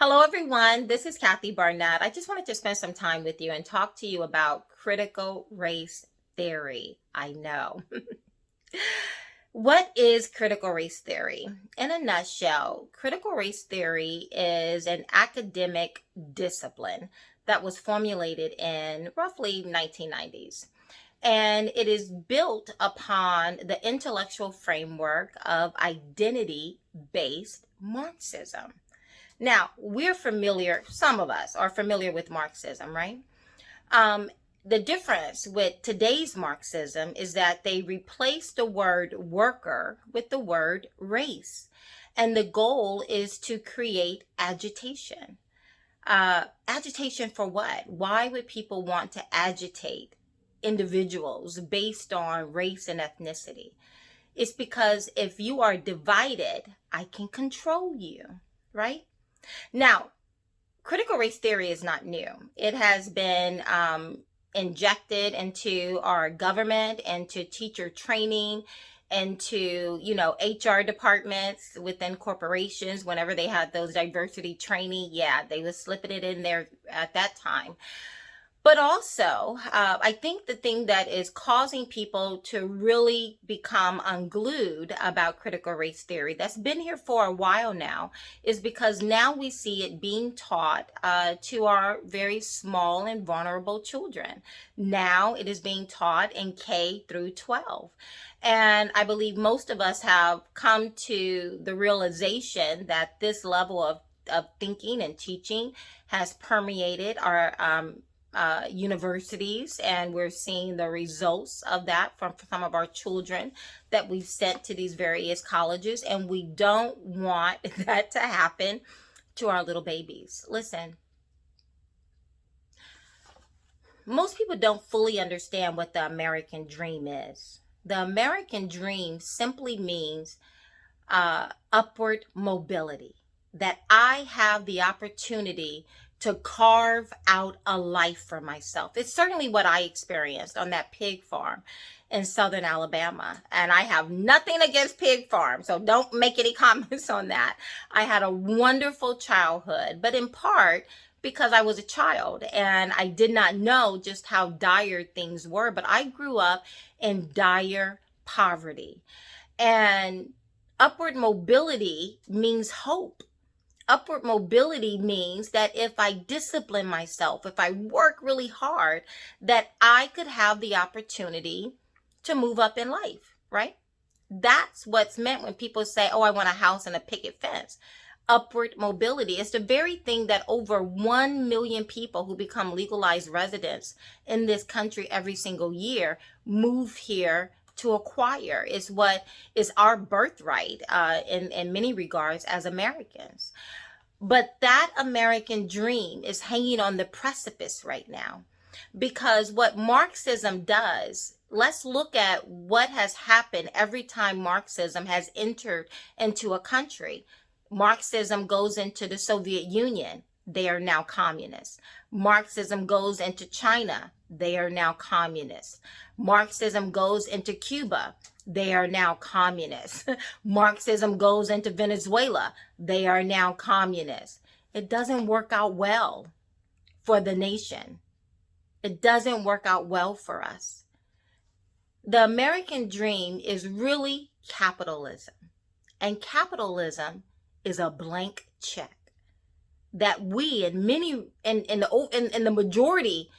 Hello, everyone. This is Kathy Barnett. I just wanted to spend some time with you and talk to you about critical race theory. I know. What is critical race theory? In a nutshell, critical race theory is an academic discipline that was formulated in roughly 1990s. And it is built upon the intellectual framework of identity-based Marxism. Now, we're familiar, some of us are familiar with Marxism, right? The difference with today's Marxism is that they replace the word worker with the word race. And the goal is to create agitation. Agitation for what? Why would people want to agitate individuals based on race and ethnicity? It's because if you are divided, I can control you, right? Now, critical race theory is not new. It has been injected into our government, into teacher training, into, HR departments within corporations. Whenever they had those diversity training, yeah, they were slipping it in there at that time. But also, I think the thing that is causing people to really become unglued about critical race theory, that's been here for a while now, is because now we see it being taught to our very small and vulnerable children. Now it is being taught in K through 12. And I believe most of us have come to the realization that this level of thinking and teaching has permeated our universities, and we're seeing the results of that from some of our children that we've sent to these various colleges, and we don't want that to happen to our little babies. Listen, most people don't fully understand what the American dream is. The American dream simply means upward mobility, that I have the opportunity to carve out a life for myself. It's certainly what I experienced on that pig farm in southern Alabama. And I have nothing against pig farms, so don't make any comments on that. I had a wonderful childhood, but in part because I was a child and I did not know just how dire things were. But I grew up in dire poverty. And upward mobility means hope. Upward mobility means that if I discipline myself, if I work really hard, that I could have the opportunity to move up in life, right? That's what's meant when people say, oh, I want a house and a picket fence. Upward mobility is the very thing that over 1 million people who become legalized residents in this country every single year move here to acquire. Is what is our birthright in many regards as Americans. But that American dream is hanging on the precipice right now, because what Marxism does, let's look at what has happened every time Marxism has entered into a country. Marxism goes into the Soviet Union. They are now communists. Marxism goes into China. They are now communists. Marxism goes into Cuba. They are now communists. Marxism goes into Venezuela. They are now communists. It doesn't work out well for the nation. It doesn't work out well for us. The American dream is really capitalism. And capitalism is a blank check that we in the majority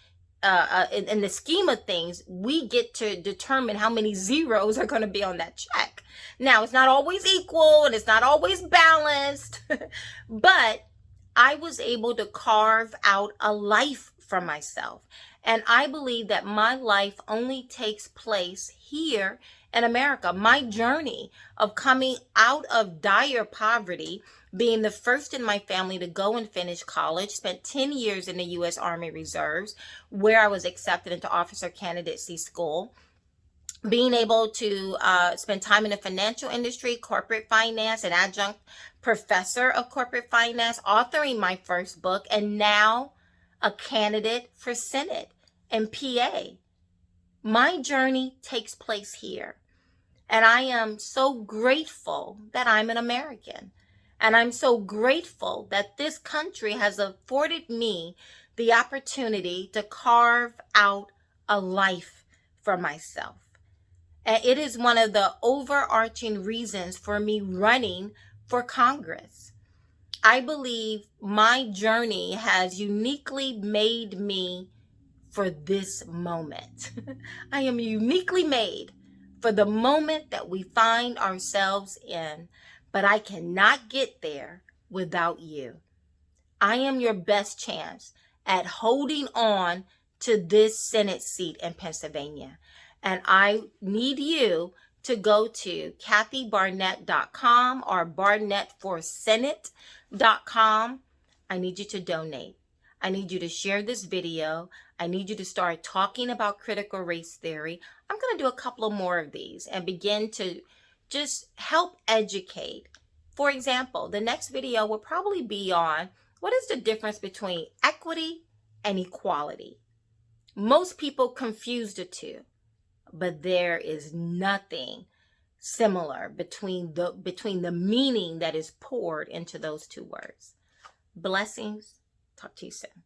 in the scheme of things, we get to determine how many zeros are going to be on that check. Now, it's not always equal and it's not always balanced, but I was able to carve out a life for myself. And I believe that my life only takes place here in America. My journey of coming out of dire poverty, being the first in my family to go and finish college, spent 10 years in the U.S. Army Reserves, where I was accepted into officer candidacy school, being able to spend time in the financial industry, corporate finance, an adjunct professor of corporate finance, authoring my first book, and now a candidate for Senate and PA. My journey takes place here. And I am so grateful that I'm an American. And I'm so grateful that this country has afforded me the opportunity to carve out a life for myself. And it is one of the overarching reasons for me running for Congress. I believe my journey has uniquely made me for this moment. I am uniquely made for the moment that we find ourselves in, but I cannot get there without you. I am your best chance at holding on to this Senate seat in Pennsylvania. And I need you to go to kathybarnett.com or barnettforsenate.com. I need you to donate. I need you to share this video. I need you to start talking about critical race theory. I'm going to do a couple of more of these and begin to just help educate. For example, the next video will probably be on what is the difference between equity and equality. Most people confuse the two, but there is nothing similar between the meaning that is poured into those two words. Blessings. Talk to you soon.